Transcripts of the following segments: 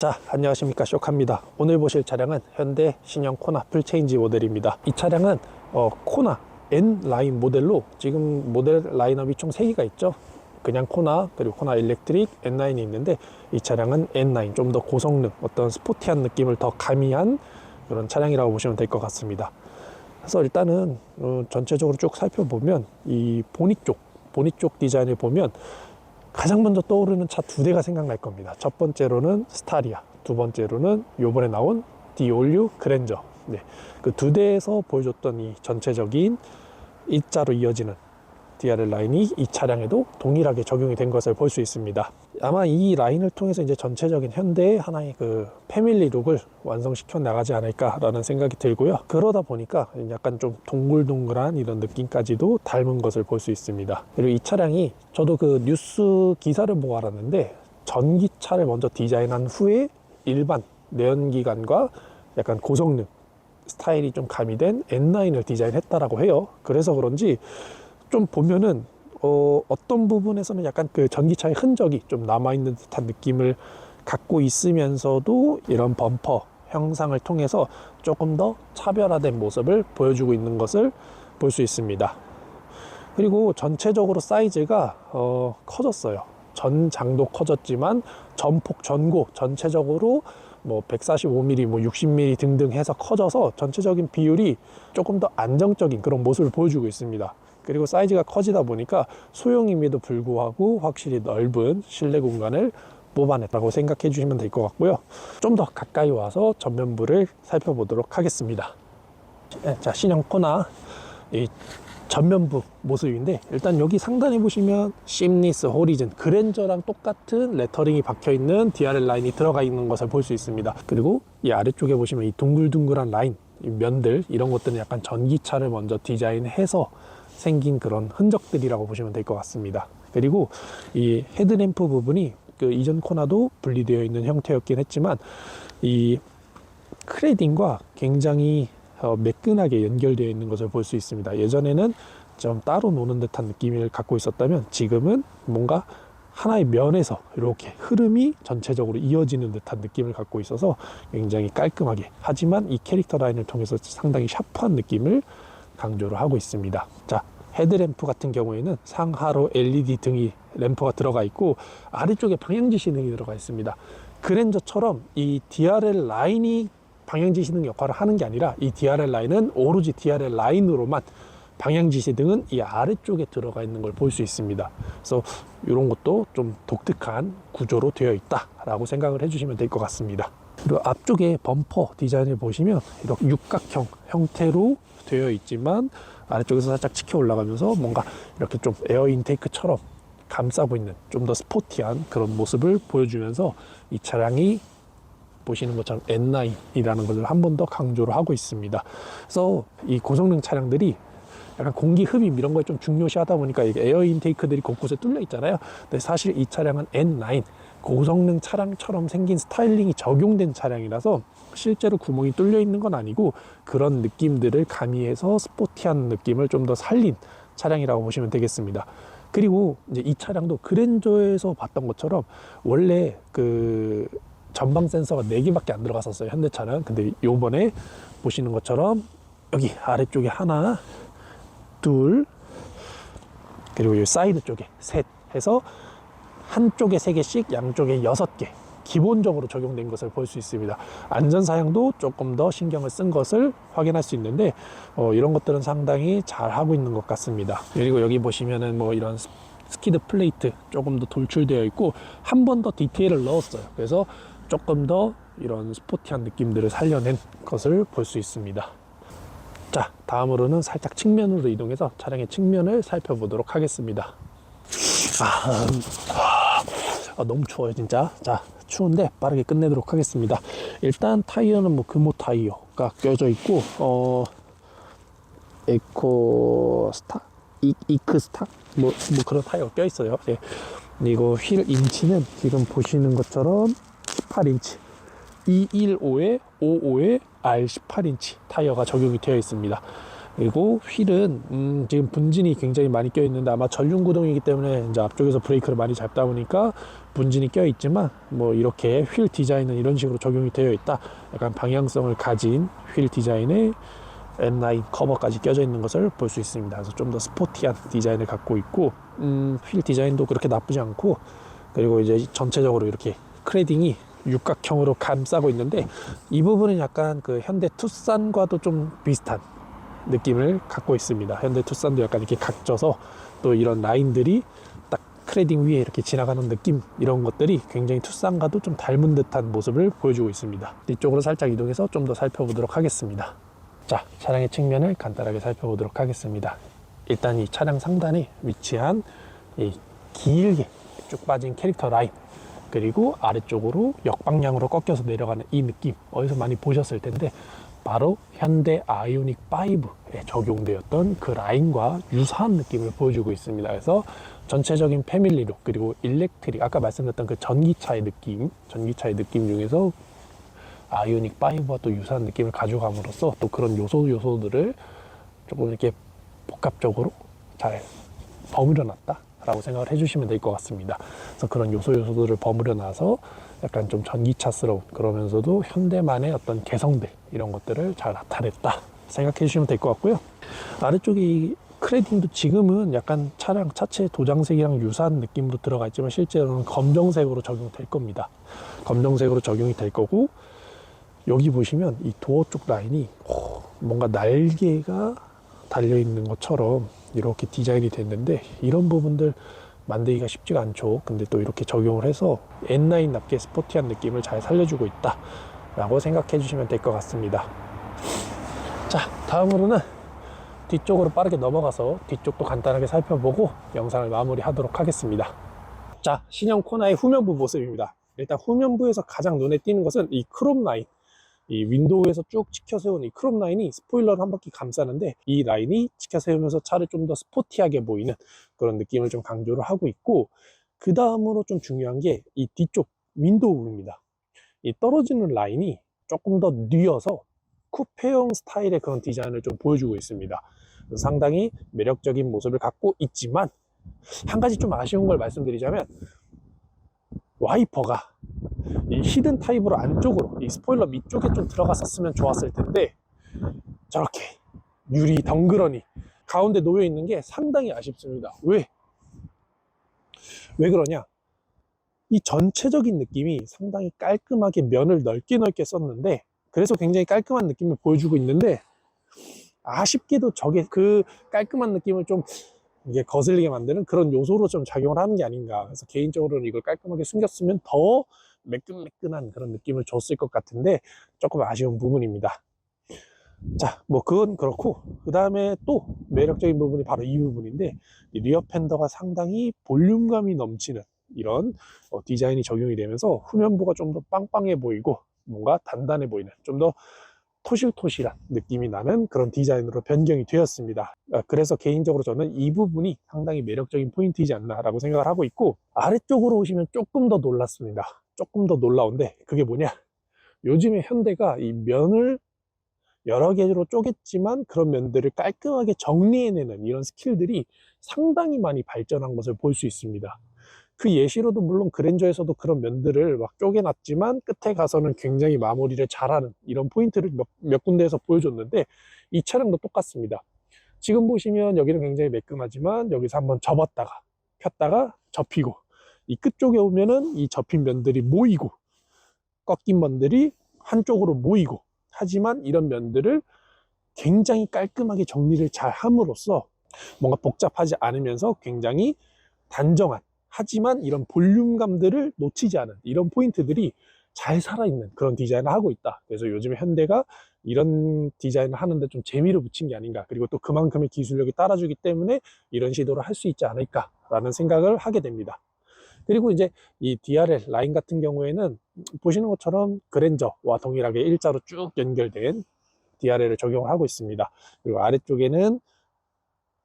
자, 안녕하십니까, 쇼카입니다. 오늘 보실 차량은 현대 신형 코나 풀체인지 모델입니다. 이 차량은 코나 N라인 모델로 지금 모델 라인업이 총 3개가 있죠. 그냥 코나, 그리고 코나 일렉트릭, N9이 있는데 이 차량은 N9, 좀 더 고성능, 어떤 스포티한 느낌을 더 가미한 그런 차량이라고 보시면 될 것 같습니다. 그래서 일단은 전체적으로 쭉 살펴보면 이 보닛 쪽 디자인을 보면 가장 먼저 떠오르는 차 2대가 생각날 겁니다. 첫 번째로는 스타리아, 두 번째로는 요번에 나온 디올류 그랜저. 네, 그 2대에서 보여줬던 이 전체적인 일자로 이어지는 DRL 라인이 이 차량에도 동일하게 적용이 된 것을 볼 수 있습니다. 아마 이 라인을 통해서 이제 전체적인 현대의 하나의 그 패밀리 룩을 완성시켜 나가지 않을까라는 생각이 들고요. 그러다 보니까 약간 좀 동글동글한 이런 느낌까지도 닮은 것을 볼 수 있습니다. 그리고 이 차량이 저도 그 뉴스 기사를 보고 알았는데 전기차를 먼저 디자인한 후에 일반 내연기관과 약간 고성능 스타일이 좀 가미된 N9을 디자인했다라고 해요. 그래서 그런지 좀 보면은 어떤 부분에서는 약간 그 전기차의 흔적이 좀 남아있는 듯한 느낌을 갖고 있으면서도 이런 범퍼 형상을 통해서 조금 더 차별화된 모습을 보여주고 있는 것을 볼 수 있습니다. 그리고 전체적으로 사이즈가 커졌어요. 전장도 커졌지만 전폭 전고 전체적으로 뭐 145mm, 뭐 60mm 등등 해서 커져서 전체적인 비율이 조금 더 안정적인 그런 모습을 보여주고 있습니다. 그리고 사이즈가 커지다 보니까 소형임에도 불구하고 확실히 넓은 실내 공간을 뽑아냈다고 생각해 주시면 될 것 같고요. 좀 더 가까이 와서 전면부를 살펴보도록 하겠습니다. 자, 신형 코나 이 전면부 모습인데, 일단 여기 상단에 보시면 심리스, 호리즌, 그랜저랑 똑같은 레터링이 박혀 있는 DRL 라인이 들어가 있는 것을 볼 수 있습니다. 그리고 이 아래쪽에 보시면 이 둥글둥글한 라인, 이 면들, 이런 것들은 약간 전기차를 먼저 디자인해서 생긴 그런 흔적들이라고 보시면 될 것 같습니다. 그리고 이 헤드램프 부분이 그 이전 코나도 분리되어 있는 형태였긴 했지만 이 클레딩과 굉장히 매끈하게 연결되어 있는 것을 볼 수 있습니다. 예전에는 좀 따로 노는 듯한 느낌을 갖고 있었다면 지금은 뭔가 하나의 면에서 이렇게 흐름이 전체적으로 이어지는 듯한 느낌을 갖고 있어서 굉장히 깔끔하게, 하지만 이 캐릭터 라인을 통해서 상당히 샤프한 느낌을 강조를 하고 있습니다. 자, 헤드램프 같은 경우에는 상하로 LED 등이 램프가 들어가 있고 아래쪽에 방향지시등이 들어가 있습니다. 그랜저처럼 이 DRL 라인이 방향지시등 역할을 하는 게 아니라 이 DRL 라인은 오로지 DRL 라인으로만 방향지시등은 이 아래쪽에 들어가 있는 걸 볼 수 있습니다. 그래서 이런 것도 좀 독특한 구조로 되어 있다라고 생각을 해주시면 될 것 같습니다. 그리고 앞쪽에 범퍼 디자인을 보시면 이렇게 육각형 형태로 되어 있지만 아래쪽에서 살짝 치켜 올라가면서 뭔가 이렇게 좀 에어 인테이크처럼 감싸고 있는 좀 더 스포티한 그런 모습을 보여주면서 이 차량이 보시는 것처럼 N9이라는 것을 한 번 더 강조를 하고 있습니다. 그래서 이 고성능 차량들이 약간 공기 흡입 이런 거에 좀 중요시하다 보니까 이게 에어 인테이크들이 곳곳에 뚫려 있잖아요. 근데 사실 이 차량은 N9 고성능 차량처럼 생긴 스타일링이 적용된 차량이라서 실제로 구멍이 뚫려 있는 건 아니고 그런 느낌들을 가미해서 스포티한 느낌을 좀 더 살린 차량이라고 보시면 되겠습니다. 그리고 이제 이 차량도 그랜저에서 봤던 것처럼 원래 그 전방 센서가 4개밖에 안 들어갔었어요, 현대차는. 근데 요번에 보시는 것처럼 여기 아래쪽에 하나, 둘, 그리고 이 사이드 쪽에 셋 해서 한쪽에 3개씩, 양쪽에 6개 기본적으로 적용된 것을 볼 수 있습니다. 안전사양도 조금 더 신경을 쓴 것을 확인할 수 있는데 이런 것들은 상당히 잘 하고 있는 것 같습니다. 그리고 여기 보시면은 뭐 이런 스키드 플레이트 조금 더 돌출되어 있고 한 번 더 디테일을 넣었어요. 그래서 조금 더 이런 스포티한 느낌들을 살려낸 것을 볼 수 있습니다. 자, 다음으로는 살짝 측면으로 이동해서 차량의 측면을 살펴보도록 하겠습니다. 너무 추워요 진짜. 자, 추운데 빠르게 끝내도록 하겠습니다. 일단 타이어는 뭐 금호 타이어가 껴져 있고 에코스타? 이크스타? 뭐 그런 타이어가 껴 있어요. 네. 이거 휠 인치는 지금 보시는 것처럼 18인치 215에 55에 R18인치 타이어가 적용이 되어 있습니다. 그리고 휠은 지금 분진이 굉장히 많이 껴 있는데 아마 전륜 구동이기 때문에 이제 앞쪽에서 브레이크를 많이 밟다 보니까 분진이 껴 있지만 뭐 이렇게 휠 디자인은 이런 식으로 적용이 되어 있다. 약간 방향성을 가진 휠 디자인에 N9 커버까지 껴져 있는 것을 볼 수 있습니다. 그래서 좀 더 스포티한 디자인을 갖고 있고 휠 디자인도 그렇게 나쁘지 않고, 그리고 이제 전체적으로 이렇게 크레딩이 육각형으로 감싸고 있는데 이 부분은 약간 그 현대 투싼과도 좀 비슷한 느낌을 갖고 있습니다. 현대 투싼도 약간 이렇게 각져서 또 이런 라인들이 딱 크레딩 위에 이렇게 지나가는 느낌, 이런 것들이 굉장히 투싼과도 좀 닮은 듯한 모습을 보여주고 있습니다. 뒤쪽으로 살짝 이동해서 좀 더 살펴보도록 하겠습니다. 자, 차량의 측면을 간단하게 살펴보도록 하겠습니다. 일단 이 차량 상단에 위치한 이 길게 쭉 빠진 캐릭터 라인, 그리고 아래쪽으로 역방향으로 꺾여서 내려가는 이 느낌, 어디서 많이 보셨을 텐데 바로 현대 아이오닉 5에 적용되었던 그 라인과 유사한 느낌을 보여주고 있습니다. 그래서 전체적인 패밀리룩, 그리고 일렉트릭, 아까 말씀드렸던 그 전기차의 느낌 중에서 아이오닉 5와 또 유사한 느낌을 가져감으로써 또 그런 요소들을 조금 이렇게 복합적으로 잘 버무려 놨다 라고 생각을 해주시면 될 것 같습니다. 그래서 그런 요소들을 버무려 놔서 약간 좀 전기차스러운, 그러면서도 현대만의 어떤 개성들, 이런 것들을 잘 나타냈다 생각해 주시면 될 것 같고요. 아래쪽이 크레딩도 지금은 약간 차량 차체 도장색이랑 유사한 느낌으로 들어가 있지만 실제로는 검정색으로 적용될 겁니다. 검정색으로 적용이 될 거고, 여기 보시면 이 도어 쪽 라인이 뭔가 날개가 달려있는 것처럼 이렇게 디자인이 됐는데, 이런 부분들 만들기가 쉽지가 않죠. 근데 또 이렇게 적용을 해서 N9답게 스포티한 느낌을 잘 살려주고 있다 라고 생각해 주시면 될 것 같습니다. 자, 다음으로는 뒤쪽으로 빠르게 넘어가서 뒤쪽도 간단하게 살펴보고 영상을 마무리하도록 하겠습니다. 자, 신형 코나의 후면부 모습입니다. 일단 후면부에서 가장 눈에 띄는 것은 이 크롬 라인, 이 윈도우에서 쭉 치켜세운 이 크롬 라인이 스포일러를 한 바퀴 감싸는데, 이 라인이 치켜세우면서 차를 좀 더 스포티하게 보이는 그런 느낌을 좀 강조를 하고 있고, 그 다음으로 좀 중요한 게 이 뒤쪽 윈도우입니다. 이 떨어지는 라인이 조금 더 뉘어서 쿠페형 스타일의 그런 디자인을 좀 보여주고 있습니다. 상당히 매력적인 모습을 갖고 있지만, 한 가지 좀 아쉬운 걸 말씀드리자면 와이퍼가 이 히든 타입으로 안쪽으로 이 스포일러 밑쪽에 좀 들어갔었으면 좋았을 텐데, 저렇게 유리 덩그러니 가운데 놓여 있는 게 상당히 아쉽습니다. 왜 그러냐, 이 전체적인 느낌이 상당히 깔끔하게 면을 넓게 썼는데, 그래서 굉장히 깔끔한 느낌을 보여주고 있는데, 아쉽게도 저게 그 깔끔한 느낌을 좀 이게 거슬리게 만드는 그런 요소로 좀 작용을 하는 게 아닌가. 그래서 개인적으로는 이걸 깔끔하게 숨겼으면 더 매끈매끈한 그런 느낌을 줬을 것 같은데 조금 아쉬운 부분입니다. 자, 뭐 그건 그렇고, 그 다음에 또 매력적인 부분이 바로 이 부분인데, 이 리어 팬더가 상당히 볼륨감이 넘치는 이런 디자인이 적용이 되면서 후면부가 좀 더 빵빵해 보이고 뭔가 단단해 보이는, 좀 더 토실토실한 느낌이 나는 그런 디자인으로 변경이 되었습니다. 그래서 개인적으로 저는 이 부분이 상당히 매력적인 포인트이지 않나 라고 생각을 하고 있고, 아래쪽으로 오시면 조금 더 놀랐습니다. 조금 더 놀라운데 그게 뭐냐, 요즘에 현대가 이 면을 여러 개로 쪼갰지만 그런 면들을 깔끔하게 정리해내는 이런 스킬들이 상당히 많이 발전한 것을 볼 수 있습니다. 그 예시로도 물론 그랜저에서도 그런 면들을 막 쪼개놨지만 끝에 가서는 굉장히 마무리를 잘하는 이런 포인트를 몇 군데에서 보여줬는데, 이 차량도 똑같습니다. 지금 보시면 여기는 굉장히 매끈하지만 여기서 한번 접었다가 폈다가 접히고, 이 끝쪽에 오면은 이 접힌 면들이 모이고 꺾인 면들이 한쪽으로 모이고, 하지만 이런 면들을 굉장히 깔끔하게 정리를 잘 함으로써 뭔가 복잡하지 않으면서 굉장히 단정한, 하지만 이런 볼륨감들을 놓치지 않은 이런 포인트들이 잘 살아있는 그런 디자인을 하고 있다. 그래서 요즘에 현대가 이런 디자인을 하는데 좀 재미를 붙인 게 아닌가, 그리고 또 그만큼의 기술력이 따라주기 때문에 이런 시도를 할 수 있지 않을까라는 생각을 하게 됩니다. 그리고 이제 이 DRL 라인 같은 경우에는 보시는 것처럼 그랜저와 동일하게 일자로 쭉 연결된 DRL을 적용을 하고 있습니다. 그리고 아래쪽에는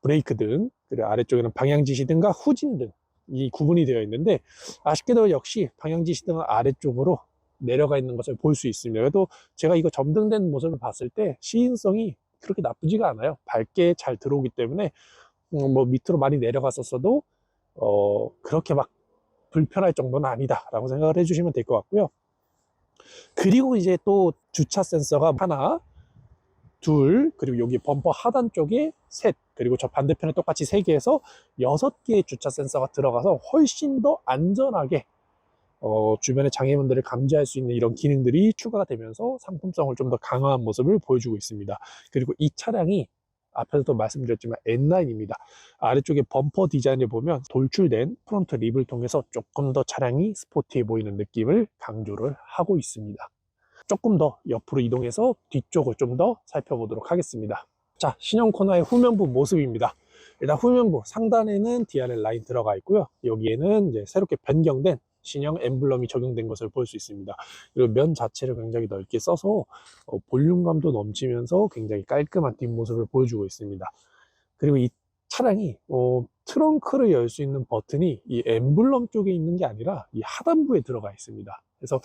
브레이크 등, 그리고 아래쪽에는 방향지시 등과 후진 등, 이 구분이 되어 있는데, 아쉽게도 역시 방향지시 등은 아래쪽으로 내려가 있는 것을 볼 수 있습니다. 그래도 제가 이거 점등된 모습을 봤을 때 시인성이 그렇게 나쁘지가 않아요. 밝게 잘 들어오기 때문에 뭐 밑으로 많이 내려갔었어도 그렇게 막 불편할 정도는 아니다 라고 생각을 해주시면 될 것 같고요. 그리고 이제 또 주차 센서가 하나, 둘, 그리고 여기 범퍼 하단 쪽에 셋, 그리고 저 반대편에 똑같이 3개에서 6개의 주차 센서가 들어가서 훨씬 더 안전하게 주변의 장애물들을 감지할 수 있는 이런 기능들이 추가가 되면서 상품성을 좀 더 강화한 모습을 보여주고 있습니다. 그리고 이 차량이 앞에서도 말씀드렸지만 N9입니다. 아래쪽에 범퍼 디자인을 보면 돌출된 프론트 립을 통해서 조금 더 차량이 스포티해 보이는 느낌을 강조를 하고 있습니다. 조금 더 옆으로 이동해서 뒤쪽을 좀 더 살펴보도록 하겠습니다. 자, 신형 코나의 후면부 모습입니다. 일단 후면부 상단에는 DRL 라인 들어가 있고요. 여기에는 이제 새롭게 변경된 신형 엠블럼이 적용된 것을 볼 수 있습니다. 그리고 면 자체를 굉장히 넓게 써서 볼륨감도 넘치면서 굉장히 깔끔한 뒷모습을 보여주고 있습니다. 그리고 이 차량이 트렁크를 열 수 있는 버튼이 이 엠블럼 쪽에 있는 게 아니라 이 하단부에 들어가 있습니다. 그래서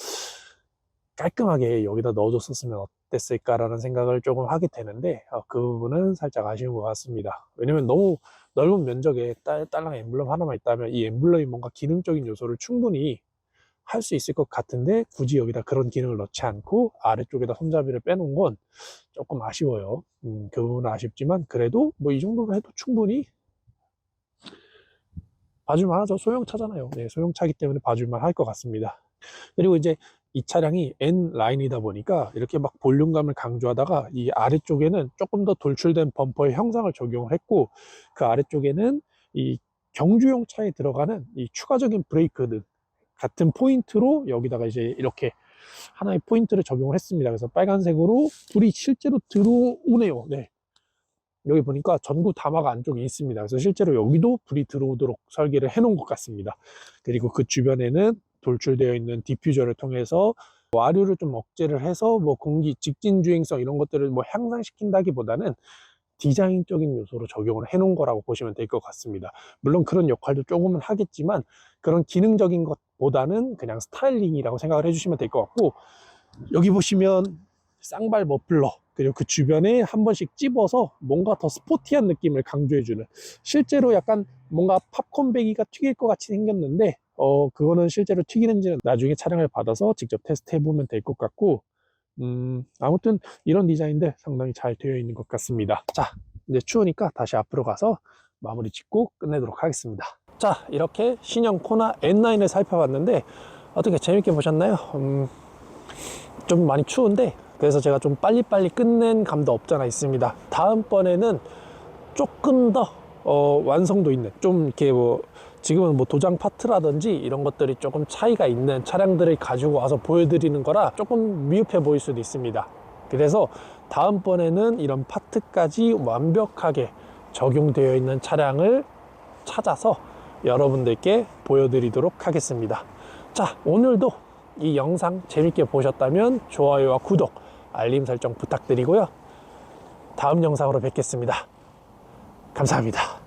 깔끔하게 여기다 넣어줬었으면 어땠을까라는 생각을 조금 하게 되는데 그 부분은 살짝 아쉬운 것 같습니다. 왜냐면 너무 넓은 면적에 딸랑 엠블럼 하나만 있다면 이 엠블럼이 뭔가 기능적인 요소를 충분히 할 수 있을 것 같은데 굳이 여기다 그런 기능을 넣지 않고 아래쪽에다 손잡이를 빼놓은 건 조금 아쉬워요. 그 부분은 아쉽지만 그래도 뭐 이 정도로 해도 충분히 봐줄만 하죠. 소형차잖아요. 네, 소형차기 때문에 봐줄만 할 것 같습니다. 그리고 이제 이 차량이 N 라인이다 보니까 이렇게 막 볼륨감을 강조하다가 이 아래쪽에는 조금 더 돌출된 범퍼의 형상을 적용을 했고 그 아래쪽에는 이 경주용 차에 들어가는 이 추가적인 브레이크등 같은 포인트로 여기다가 이제 이렇게 하나의 포인트를 적용을 했습니다. 그래서 빨간색으로 불이 실제로 들어오네요. 네. 여기 보니까 전구 담화가 안쪽에 있습니다. 그래서 실제로 여기도 불이 들어오도록 설계를 해 놓은 것 같습니다. 그리고 그 주변에는 돌출되어 있는 디퓨저를 통해서 와류를 좀 억제를 해서 뭐 공기 직진 주행성 이런 것들을 뭐 향상시킨다기보다는 디자인적인 요소로 적용을 해 놓은 거라고 보시면 될 것 같습니다. 물론 그런 역할도 조금은 하겠지만 그런 기능적인 것보다는 그냥 스타일링이라고 생각을 해주시면 될 것 같고 여기 보시면 쌍발 머플러 그리고 그 주변에 한 번씩 찝어서 뭔가 더 스포티한 느낌을 강조해주는 실제로 약간 뭔가 팝콘 배기가 튀길 것 같이 생겼는데 그거는 실제로 튀기는지는 나중에 차량을 받아서 직접 테스트 해보면 될 것 같고 아무튼 이런 디자인들 상당히 잘 되어 있는 것 같습니다. 자, 이제 추우니까 다시 앞으로 가서 마무리 짓고 끝내도록 하겠습니다. 자, 이렇게 신형 코나 N9을 살펴봤는데 어떻게 재밌게 보셨나요? 좀 많이 추운데 그래서 제가 좀 빨리빨리 끝낸 감도 없잖아 있습니다. 다음번에는 조금 더 완성도 있는 좀 이렇게 뭐 지금은 뭐 도장 파트라든지 이런 것들이 조금 차이가 있는 차량들을 가지고 와서 보여드리는 거라 조금 미흡해 보일 수도 있습니다. 그래서 다음번에는 이런 파트까지 완벽하게 적용되어 있는 차량을 찾아서 여러분들께 보여드리도록 하겠습니다. 자, 오늘도 이 영상 재밌게 보셨다면 좋아요와 구독, 알림 설정 부탁드리고요. 다음 영상으로 뵙겠습니다. 감사합니다.